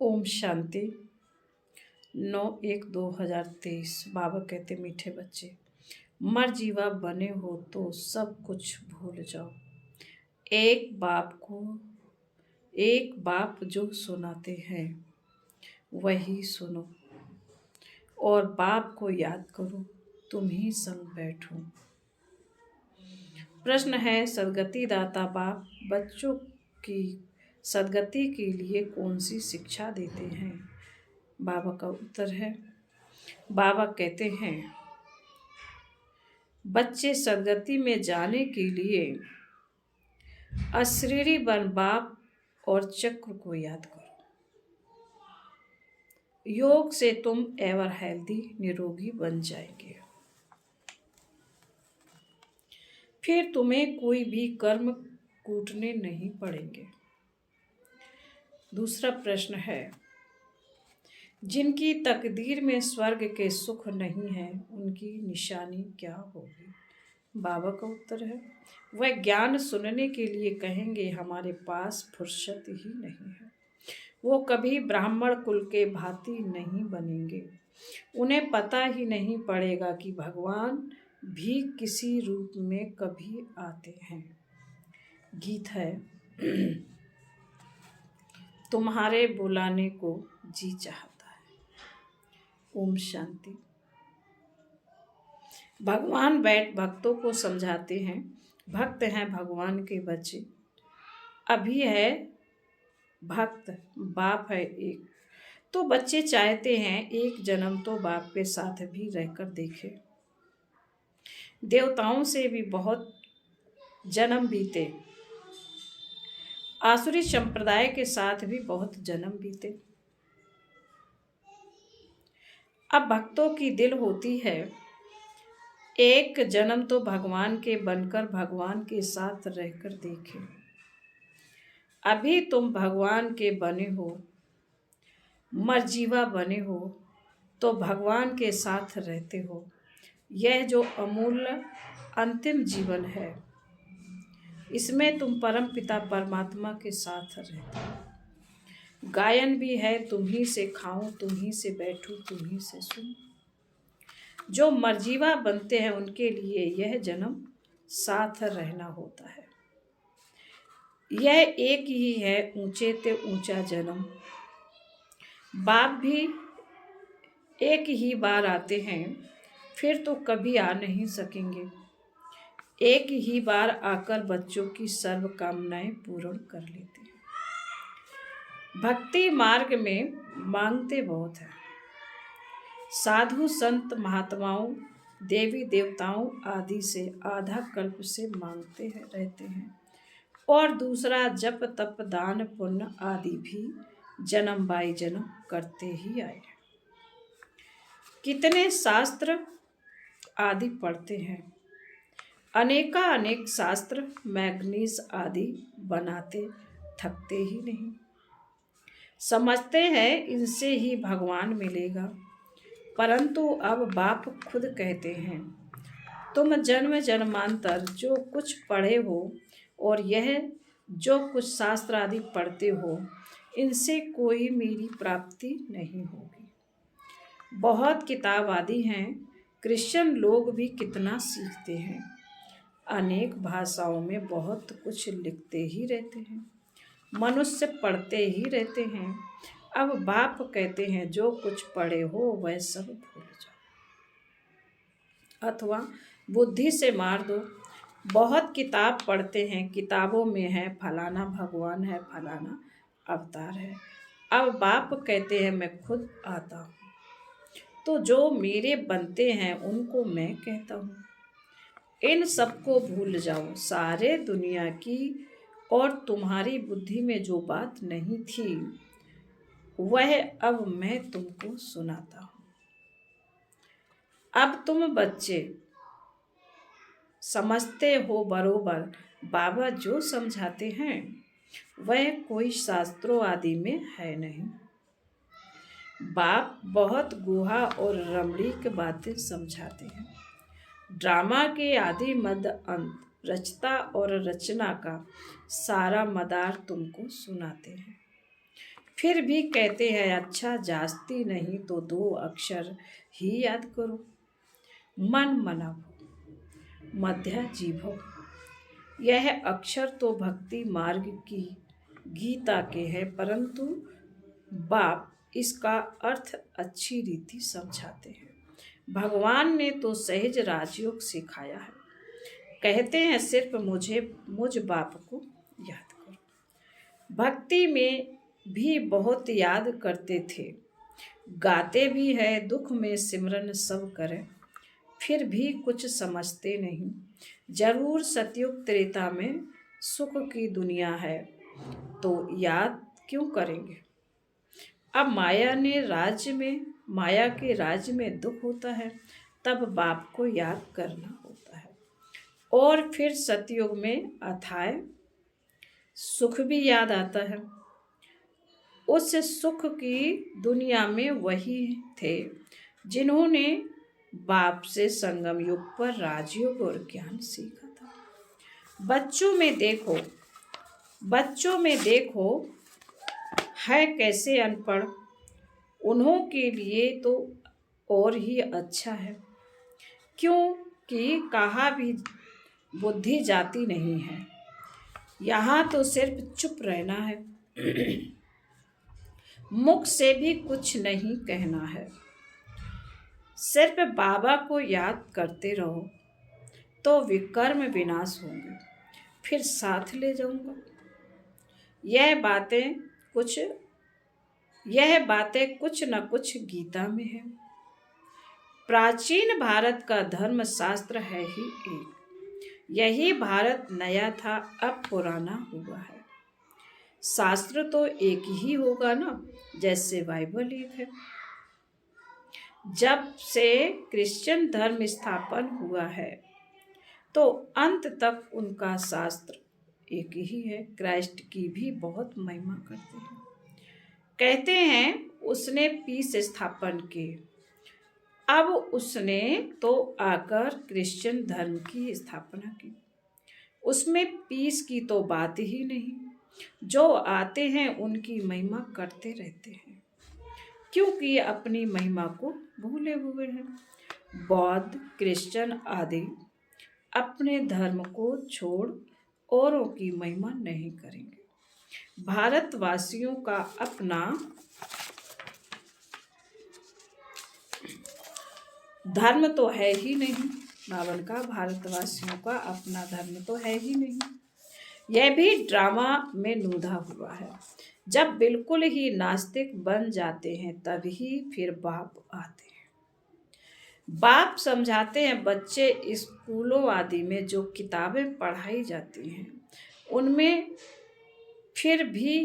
ओम शांति। 9/1/2023। बाबा कहते मीठे बच्चे, मर जीवा बने हो तो सब कुछ भूल जाओ। एक बाप जो सुनाते हैं वही सुनो, और बाप को याद करो, तुम ही संग बैठो। प्रश्न है, सदगति दाता बाप बच्चों की सदगति के लिए कौन सी शिक्षा देते हैं? बाबा का उत्तर है, बाबा कहते हैं, बच्चे सदगति में जाने के लिए अशरीरी बन बाप और चक्र को याद करो। योग से तुम एवर हेल्दी निरोगी बन जाएंगे। फिर तुम्हें कोई भी कर्म कूटने नहीं पड़ेंगे। दूसरा प्रश्न है, जिनकी तकदीर में स्वर्ग के सुख नहीं है उनकी निशानी क्या होगी? बाबा का उत्तर है, वह ज्ञान सुनने के लिए कहेंगे हमारे पास फुर्सत ही नहीं है। वो कभी ब्राह्मण कुल के भांति नहीं बनेंगे। उन्हें पता ही नहीं पड़ेगा कि भगवान भी किसी रूप में कभी आते हैं। गीत है, तुम्हारे बुलाने को जी चाहता है। ओम शांति। भगवान बैठ भक्तों को समझाते हैं, भक्त हैं भगवान के बच्चे। अभी है भक्त, बाप है एक। तो बच्चे चाहते हैं एक जन्म तो बाप के साथ भी रहकर देखे। देवताओं से भी बहुत जन्म बीते, आसुरी संप्रदाय के साथ भी बहुत जन्म बीते। अब भक्तों की दिल होती है एक जन्म तो भगवान के बनकर भगवान के साथ रहकर देखे। अभी तुम भगवान के बने हो, मरजीवा बने हो तो भगवान के साथ रहते हो। यह जो अमूल्य अंतिम जीवन है, इसमें तुम परम पिता परमात्मा के साथ रहते हो। गायन भी है, तुम ही से खाऊं, तुम ही से बैठूं, तुम ही से सुनूं। जो मरजीवा बनते हैं उनके लिए यह जन्म साथ रहना होता है। यह एक ही है ऊंचे ते ऊंचा जन्म। बाप भी एक ही बार आते हैं, फिर तो कभी आ नहीं सकेंगे। एक ही बार आकर बच्चों की सर्व कामनाएं पूर्ण कर लेते हैं। भक्ति मार्ग में मांगते बहुत हैं। साधु संत महात्माओं देवी देवताओं आदि से आधा कल्प से मांगते हैं रहते हैं, और दूसरा जप तप दान पुण्य आदि भी जन्म बाई जन्म करते ही आए। कितने शास्त्र आदि पढ़ते हैं, अनेक शास्त्र मैगनीज आदि बनाते थकते ही नहीं। समझते हैं इनसे ही भगवान मिलेगा, परंतु अब बाप खुद कहते हैं, तुम जन्म जन्मांतर जो कुछ पढ़े हो और यह जो कुछ शास्त्र आदि पढ़ते हो, इनसे कोई मेरी प्राप्ति नहीं होगी। बहुत किताब आदि हैं, क्रिश्चियन लोग भी कितना सीखते हैं, अनेक भाषाओं में बहुत कुछ लिखते ही रहते हैं, मनुष्य पढ़ते ही रहते हैं। अब बाप कहते हैं जो कुछ पढ़े हो वह सब भूल जाओ, अथवा बुद्धि से मार दो। बहुत किताब पढ़ते हैं, किताबों में है फलाना भगवान है, फलाना अवतार है। अब बाप कहते हैं मैं खुद आता हूँ, तो जो मेरे बनते हैं उनको मैं कहता हूँ। इन सबको भूल जाओ, सारे दुनिया की और तुम्हारी बुद्धि में जो बात नहीं थी वह अब मैं तुमको सुनाता हूँ। अब तुम बच्चे समझते हो बरोबर, बाबा जो समझाते हैं वह कोई शास्त्रों आदि में है नहीं। बाप बहुत गुहा और रमणीक बातें समझाते हैं। ड्रामा के आदि मद अंत, रचता और रचना का सारा मदार तुमको सुनाते हैं। फिर भी कहते हैं अच्छा जास्ती नहीं तो 2 अक्षर ही याद करो। मन मनाओ मध्य जीभो। यह अक्षर तो भक्ति मार्ग की गीता के हैं, परंतु बाप इसका अर्थ अच्छी रीति समझाते हैं। भगवान ने तो सहज राजयोग सिखाया है। कहते हैं सिर्फ मुझ बाप को याद करो। भक्ति में भी बहुत याद करते थे, गाते भी है दुख में सिमरन सब करें, फिर भी कुछ समझते नहीं। जरूर सतयुग त्रेता में सुख की दुनिया है, तो याद क्यों करेंगे। अब माया के राज्य में दुख होता है, तब बाप को याद करना होता है। और फिर सतयुग में अथाय सुख भी याद आता है। उस सुख की दुनिया में वही थे जिन्होंने बाप से संगम युग पर राजयोग और ज्ञान सीखा था। बच्चों में देखो है कैसे अनपढ़, उन्हों के लिए तो और ही अच्छा है, क्योंकि कहा भी बुद्धि जाती नहीं है। यहाँ तो सिर्फ चुप रहना है, मुख से भी कुछ नहीं कहना है। सिर्फ बाबा को याद करते रहो तो विकर्म विनाश होंगे, फिर साथ ले जाऊंगा। यह बातें कुछ न कुछ गीता में है। प्राचीन भारत का धर्म शास्त्र है ही एक, यही भारत नया था अब पुराना हुआ है। शास्त्र तो एक ही होगा ना, जैसे बाइबल एक है। जब से क्रिश्चियन धर्म स्थापन हुआ है तो अंत तक उनका शास्त्र एक ही है। क्राइस्ट की भी बहुत महिमा करते हैं। कहते हैं उसने पीस स्थापन किए, अब उसने तो आकर क्रिश्चियन धर्म की स्थापना की। उसमें पीस की तो बात ही नहीं। जो आते हैं उनकी महिमा करते रहते हैं, क्योंकि अपनी महिमा को भूले हुए हैं। बौद्ध क्रिश्चियन आदि अपने धर्म को छोड़ औरों की महिमा नहीं करेंगे। भारतवासियों का अपना धर्म तो है ही नहीं। बावन का भारतवासियों का अपना धर्म तो है ही नहीं। यह भी ड्रामा में नूधा हुआ है। जब बिल्कुल ही नास्तिक बन जाते हैं तभी फिर बाप आते हैं। बाप समझाते हैं बच्चे स्कूलों आदि में जो किताबें पढ़ाई जाती हैं उनमें फिर भी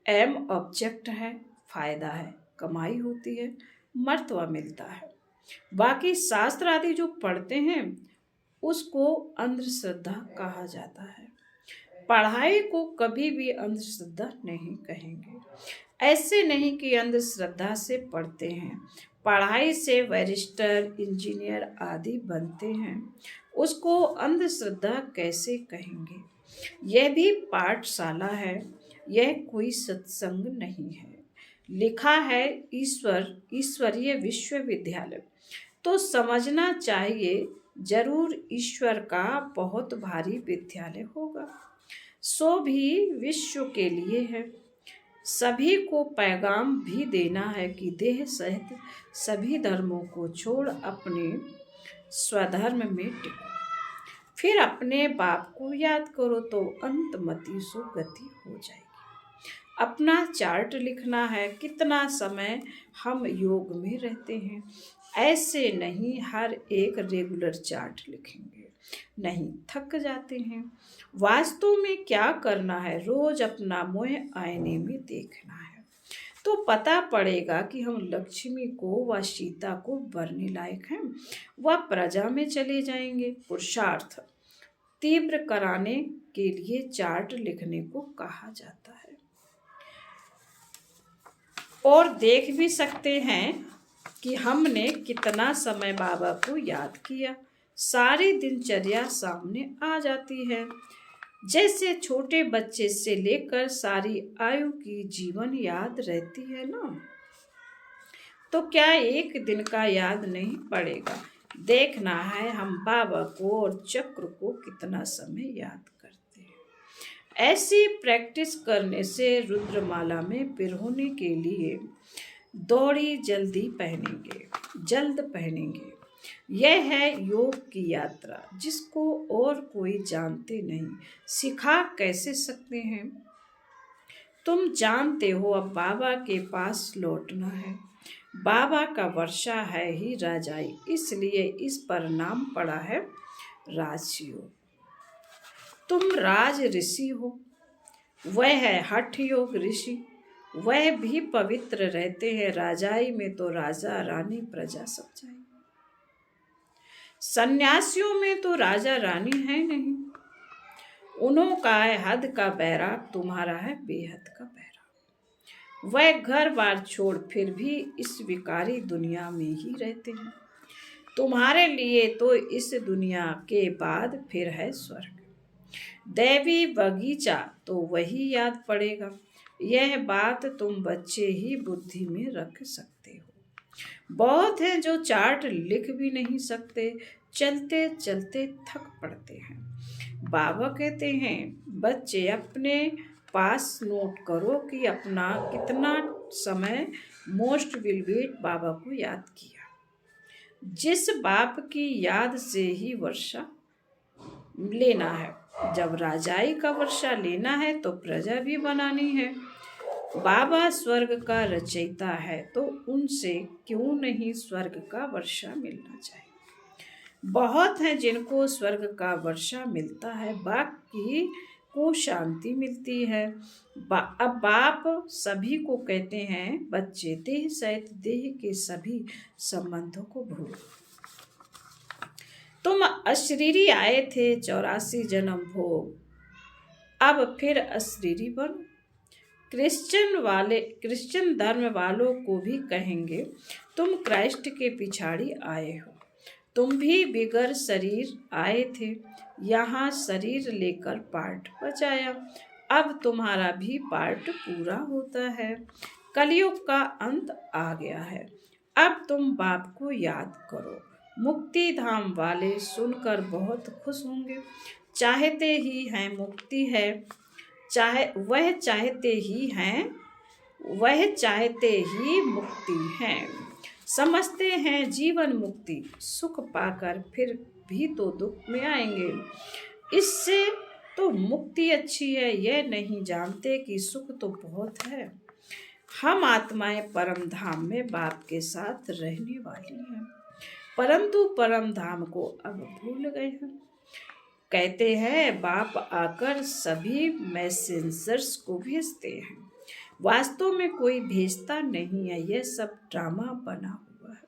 एम ऑब्जेक्ट है, फायदा है, कमाई होती है, मर्तबा मिलता है। बाकी शास्त्र आदि जो पढ़ते हैं उसको अंधश्रद्धा कहा जाता है। पढ़ाई को कभी भी अंधश्रद्धा नहीं कहेंगे। ऐसे नहीं कि अंधश्रद्धा से पढ़ते हैं, पढ़ाई से बैरिस्टर इंजीनियर आदि बनते हैं, उसको अंधश्रद्धा कैसे कहेंगे। यह भी पाठशाला है, यह कोई सत्संग नहीं है। लिखा है ईश्वरीय विश्वविद्यालय, तो समझना चाहिए जरूर ईश्वर का बहुत भारी विद्यालय होगा। सो भी विश्व के लिए है। सभी को पैगाम भी देना है कि देह सहित सभी धर्मों को छोड़ अपने स्वधर्म में टिको। फिर अपने बाप को याद करो तो अंतमति सुगति हो जाएगी। अपना चार्ट लिखना है, कितना समय हम योग में रहते हैं। ऐसे नहीं हर एक रेगुलर चार्ट लिखेंगे, नहीं थक जाते हैं। वास्तव में क्या करना है, रोज अपना मुंह आईने में देखना है तो पता पड़ेगा कि हम लक्ष्मी को व सीता को वरने लायक हैं, वह प्रजा में चले जाएंगे। पुरुषार्थ तीव्र कराने के लिए चार्ट लिखने को कहा जाता है। और देख भी सकते हैं कि हमने कितना समय बाबा को याद किया। सारी दिनचर्या सामने आ जाती है। जैसे छोटे बच्चे से लेकर सारी आयु की जीवन याद रहती है ना, तो क्या एक दिन का याद नहीं पड़ेगा। देखना है हम बाबा को और चक्र को कितना समय याद करते हैं। ऐसी प्रैक्टिस करने से रुद्रमाला में पिरोने के लिए दौड़ी जल्द पहनेंगे। यह है योग की यात्रा, जिसको और कोई जानते नहीं, सिखा कैसे सकते हैं। तुम जानते हो अब बाबा के पास लौटना है। बाबा का वर्षा है ही राजाई, इसलिए इस पर नाम पड़ा है राजयोग। तुम राज ऋषि हो, वह है हठ योग ऋषि। वह भी पवित्र रहते हैं राजाई में, तो राजा रानी प्रजा सब जाए। सन्यासियों में तो राजा रानी है नहीं, उन्हों का है हद का बैराग, तुम्हारा है बेहद का बैराग। वह घर बार छोड़ फिर भी इस विकारी दुनिया में ही रहते हैं। तुम्हारे लिए तो इस दुनिया के बाद फिर है स्वर्ग, दैवी बगीचा तो वही याद पड़ेगा। यह बात तुम बच्चे ही बुद्धि में रख सकते हो। बहुत हैं जो चार्ट लिख भी नहीं सकते, चलते चलते थक पड़ते हैं। बाबा कहते हैं बच्चे अपने पास नोट करो कि अपना कितना समय मोस्ट विलवेट बाबा को याद किया। जिस बाप की याद से ही वर्षा लेना है। जब राजाई का वर्षा लेना है तो प्रजा भी बनानी है। बाबा स्वर्ग का रचयिता है, तो उनसे क्यों नहीं स्वर्ग का वर्षा मिलना चाहिए। बहुत हैं जिनको स्वर्ग का वर्षा मिलता है, बाकी को शांति मिलती है। अब बाप सभी को कहते हैं बच्चे देह सहित देह के सभी संबंधों को भूलो। तुम अशरीरी आए थे 84 जन्म भोग, अब फिर अशरीरी बनो। क्रिश्चियन धर्म वालों को भी कहेंगे तुम क्राइस्ट के पिछाड़ी आए हो। तुम भी बिगर शरीर आए थे, यहाँ शरीर लेकर पार्ट बचाया। अब तुम्हारा भी पार्ट पूरा होता है। कलयुग का अंत आ गया है। अब तुम बाप को याद करो। मुक्ति धाम वाले सुनकर बहुत खुश होंगे। चाहते ही हैं मुक्ति है, वह चाहते ही मुक्ति है। समझते हैं जीवन मुक्ति, सुख पाकर फिर भी तो दुख में आएंगे। इससे तो मुक्ति अच्छी है, यह नहीं जानते कि सुख तो बहुत है। हम आत्माएं परम धाम में बाप के साथ रहने वाली हैं, परंतु परम धाम को अब भूल गए हैं। कहते हैं बाप आकर सभी मैसेंजर्स को भेजते हैं, वास्तव में कोई भेजता नहीं है, यह सब ड्रामा बना हुआ है।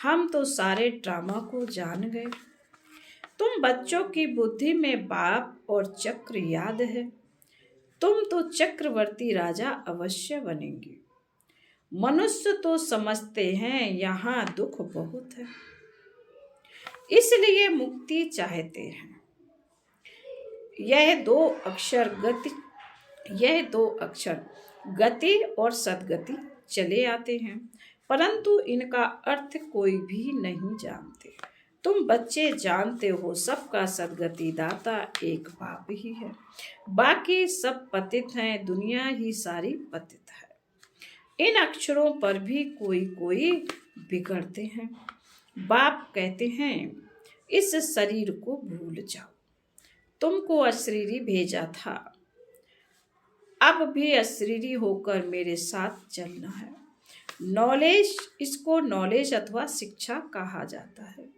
हम तो सारे ड्रामा को जान गए। तुम बच्चों की बुद्धि में बाप और चक्र याद है, तुम तो चक्रवर्ती राजा अवश्य बनेंगे। मनुष्य तो समझते हैं यहाँ दुख बहुत है, इसलिए मुक्ति चाहते हैं। यह दो अक्षर गति और सदगति चले आते हैं, परंतु इनका अर्थ कोई भी नहीं जानते। तुम बच्चे जानते हो सबका सदगति दाता एक बाप ही है, बाकी सब पतित हैं, दुनिया ही सारी पतित है। इन अक्षरों पर भी कोई बिगड़ते हैं। बाप कहते हैं इस शरीर को भूल जाओ, तुमको अशरीरी भेजा था, अब भी अशरीरी होकर मेरे साथ चलना है। इसको नॉलेज अथवा शिक्षा कहा जाता है।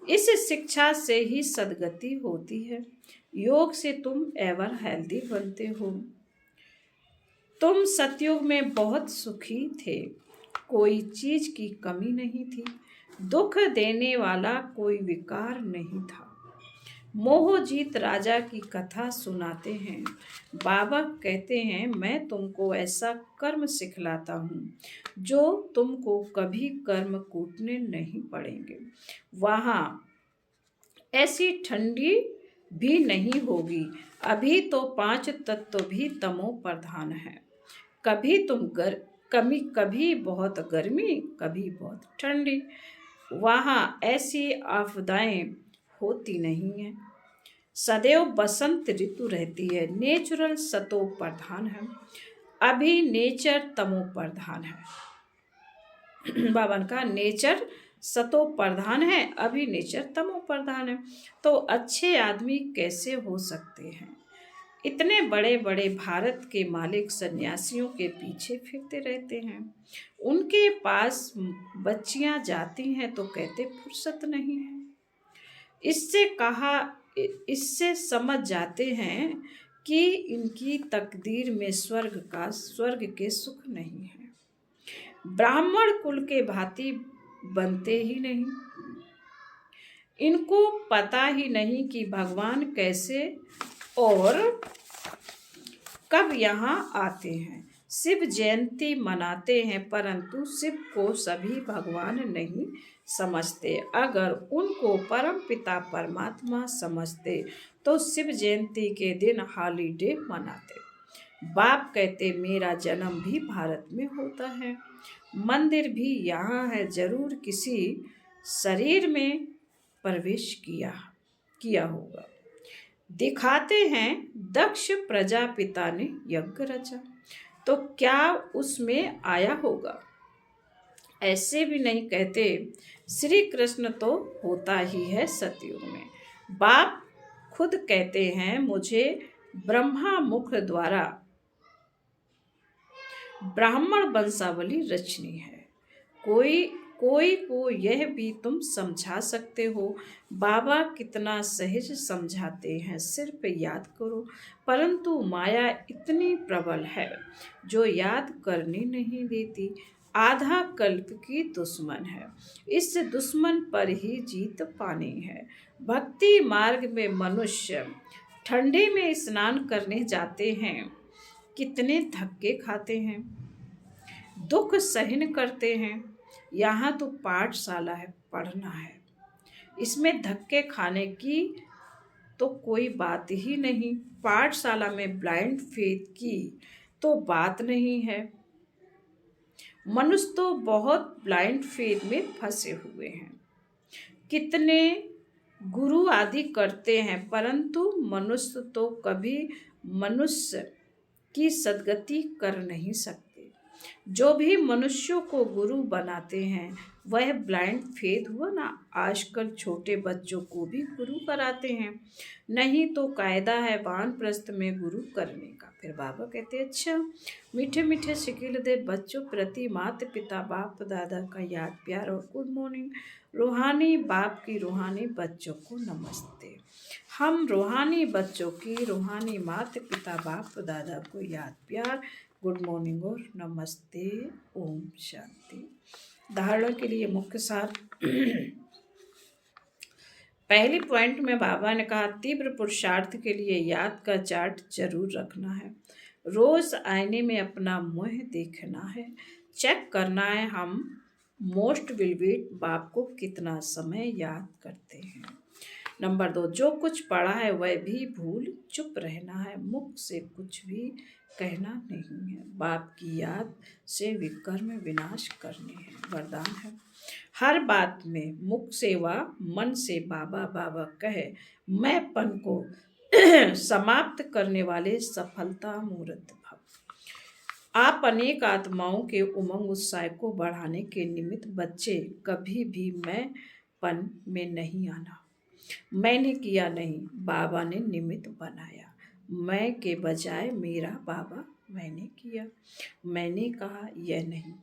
इस शिक्षा से ही सदगति होती है। योग से तुम एवर हेल्दी बनते हो। तुम सतयुग में बहुत सुखी थे, कोई चीज की कमी नहीं थी, दुख देने वाला कोई विकार नहीं था। मोहजीत राजा की कथा सुनाते हैं। बाबा कहते हैं मैं तुमको ऐसा कर्म सिखलाता हूँ जो तुमको कभी कर्म कूटने नहीं पड़ेंगे। वहाँ ऐसी ठंडी भी नहीं होगी। अभी तो 5 तत्व भी तमो प्रधान है। कभी कभी बहुत गर्मी, कभी बहुत ठंडी। वहाँ ऐसी आपदाएं होती नहीं है। सदैव बसंत ऋतु रहती है। नेचुरल सतो प्रधान है, अभी नेचर तमो प्रधान है। बावन का नेचर सतो प्रधान है, अभी नेचर तमो प्रधान है। तो अच्छे आदमी कैसे हो सकते हैं? इतने बड़े बड़े भारत के मालिक सन्यासियों के पीछे फिरते रहते हैं। उनके पास बच्चियां जाती हैं तो कहते फुर्सत नहीं है। इससे समझ जाते हैं कि इनकी तकदीर में स्वर्ग के सुख नहीं है। ब्राह्मण कुल के भांति बनते ही नहीं। इनको पता ही नहीं कि भगवान कैसे और कब यहाँ आते हैं। शिव जयंती मनाते हैं, परंतु शिव को सभी भगवान नहीं समझते। अगर उनको परम पिता परमात्मा समझते तो शिव जयंती के दिन हॉलीडे मनाते। बाप कहते मेरा जन्म भी भारत में होता है, मंदिर भी यहाँ है, जरूर किसी शरीर में प्रवेश किया होगा। दिखाते हैं दक्ष प्रजापिता ने यज्ञ रचा, तो क्या उसमें आया होगा? ऐसे भी नहीं कहते श्री कृष्ण तो होता ही है सतयुग में। बाप खुद कहते हैं मुझे ब्रह्मा मुख द्वारा ब्राह्मण वंशावली रचनी है। कोई को यह भी तुम समझा सकते हो। बाबा कितना सहज समझाते हैं, सिर्फ याद करो। परंतु माया इतनी प्रबल है जो याद करने नहीं देती। आधा कल्प की दुश्मन है, इस दुश्मन पर ही जीत पानी है। भक्ति मार्ग में मनुष्य ठंडे में स्नान करने जाते हैं, कितने धक्के खाते हैं, दुख सहन करते हैं। यहाँ तो पाठशाला है, पढ़ना है, इसमें धक्के खाने की तो कोई बात ही नहीं। पाठशाला में ब्लाइंड फेथ की तो बात नहीं है। मनुष्य तो बहुत ब्लाइंड फेथ में फंसे हुए हैं। कितने गुरु आदि करते हैं, परंतु मनुष्य तो कभी मनुष्य की सद्गति कर नहीं सकते। जो भी मनुष्यों को गुरु बनाते हैं वह ब्लाइंड फेथ हुआ ना। आजकल छोटे बच्चों को भी गुरु कराते हैं, नहीं तो कायदा है वानप्रस्थ में गुरु करने का। फिर बाबा कहते हैं अच्छा मीठे मीठे शिकिल दे बच्चों प्रति माता पिता बाप दादा का याद प्यार और गुड मॉर्निंग। रूहानी बाप की रूहानी बच्चों को नमस्ते। हम रूहानी बच्चों की रूहानी माता पिता बाप दादा को याद प्यार गुड मॉर्निंग और नमस्ते। ओम शांति। धारणा के लिए मुख्य सार। पहली पॉइंट में बाबा ने कहा तीव्र पुरुषार्थ के लिए याद का चार्ट जरूर रखना है। रोज आईने में अपना मुंह देखना है, चेक करना है हम मोस्ट विल वेट बाप को कितना समय याद करते हैं। नंबर 2, जो कुछ पढ़ा है वह भी भूल चुप रहना है, मुख से कुछ भी कहना नहीं है। बाप की याद से विकर्म विनाश करने हैं, वरदान है। हर बात में मुख से व मन से बाबा बाबा कहे मैंपन को समाप्त करने वाले सफलता मूर्त भव। आप अनेक आत्माओं के उमंग उत्साह को बढ़ाने के निमित्त बच्चे कभी भी मैंपन में नहीं आना। मैंने किया नहीं, बाबा ने निमित्त बनाया। मैं के बजाय मेरा बाबा मैंने किया, मैंने कहा यह नहीं,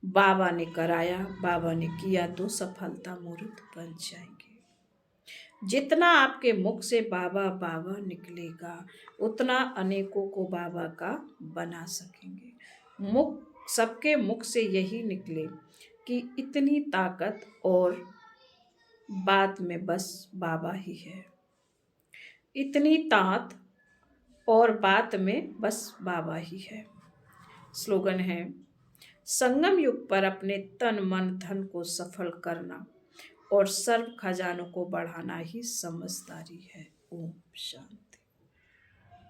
बाबा ने कराया, बाबा ने किया तो सफलता मूर्त बन जाएंगे। जितना आपके मुख से बाबा बाबा निकलेगा उतना अनेकों को बाबा का बना सकेंगे। सबके मुख से यही निकले कि इतनी ताकत और बात में बस बाबा ही है, इतनी तात और बात में बस बाबा ही है। स्लोगन है संगम युग पर अपने तन मन धन को सफल करना और सर्व खजानों को बढ़ाना ही समझदारी है। ओम शांति।